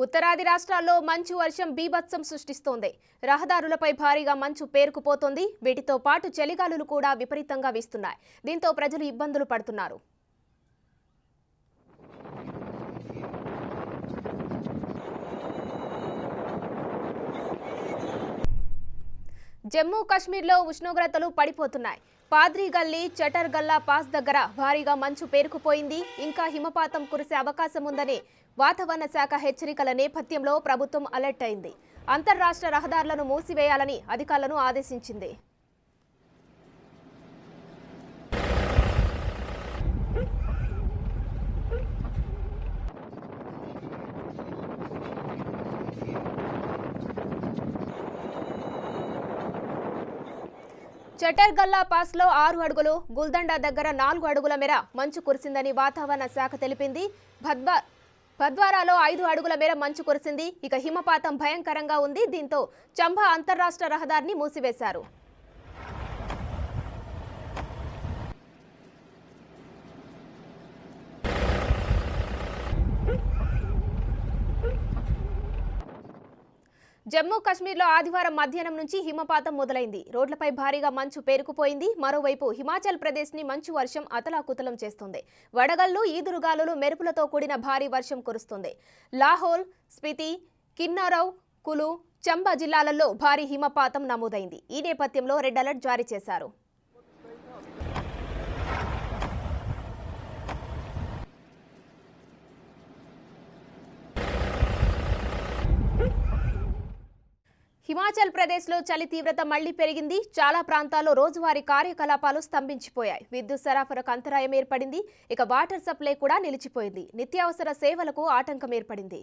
ఉత్తరాది రాష్ట్రాల్లో మంచు వర్షం బీభత్సం సృష్టిస్తోంది. రహదారులపై భారీగా మంచు పేరుకుపోతోంది. వీటితో పాటు చలిగాలులు కూడా విపరీతంగా వీస్తున్నాయి. దీంతో ప్రజలు ఇబ్బందులు పడుతున్నారు. జమ్మూ కాశ్మీర్లో ఉష్ణోగ్రతలు పడిపోతున్నాయి. పాద్రీ గల్లీ, చటర్ గల్లా పాస్ దగ్గర భారీగా మంచు పేరుకుపోయింది. ఇంకా హిమపాతం కురిసే అవకాశం ఉందని వాతావరణ శాఖ హెచ్చరికల నేపథ్యంలో ప్రభుత్వం అలర్ట్ అయింది. అంతర్రాష్ట్ర రహదారులను మూసివేయాలని అధికారులను ఆదేశించింది. చటర్ గల్లా పాస్ లో 6 అడుగులు, గుల్దండా దగ్గర 4 అడుగుల మేర మంచు కురిసిందని వాతావరణ శాఖ తెలిపింది. భద్వారాలో 5 అడుగుల మేర మంచు కురిసింది. ఇక హిమపాతం భయంకరంగా ఉంది. దీంతో చంబా అంతర్రాష్ట్ర రహదారిని మూసివేశారు. జమ్మూ కాశ్మీర్లో ఆదివారం మధ్యాహ్నం నుంచి హిమపాతం మొదలైంది. రోడ్లపై భారీగా మంచు పేరుకుపోయింది. మరోవైపు హిమాచల్ ప్రదేశ్ ని మంచు వర్షం అతలాకుతలం చేస్తుంది. వడగళ్లు, ఈదురుగాలులు, మెరుపులతో కూడిన భారీ వర్షం కురుస్తుంది. లాహోల్, స్పితి, కిన్నౌర్, కులు, చంబా జిల్లాలలో భారీ హిమపాతం నమోదైంది. ఈ నేపథ్యంలో రెడ్ అలర్ట్ జారీ చేశారు. హిమాచల్ ప్రదేశ్లో చలి తీవ్రత మళ్లీ పెరిగింది. చాలా ప్రాంతాల్లో రోజువారీ కార్యకలాపాలు స్తంభించిపోయాయి. విద్యుత్ సరఫరాకు అంతరాయం ఏర్పడింది. ఇక వాటర్ సప్లై కూడా నిలిచిపోయింది. నిత్యావసర సేవలకు ఆటంకం ఏర్పడింది.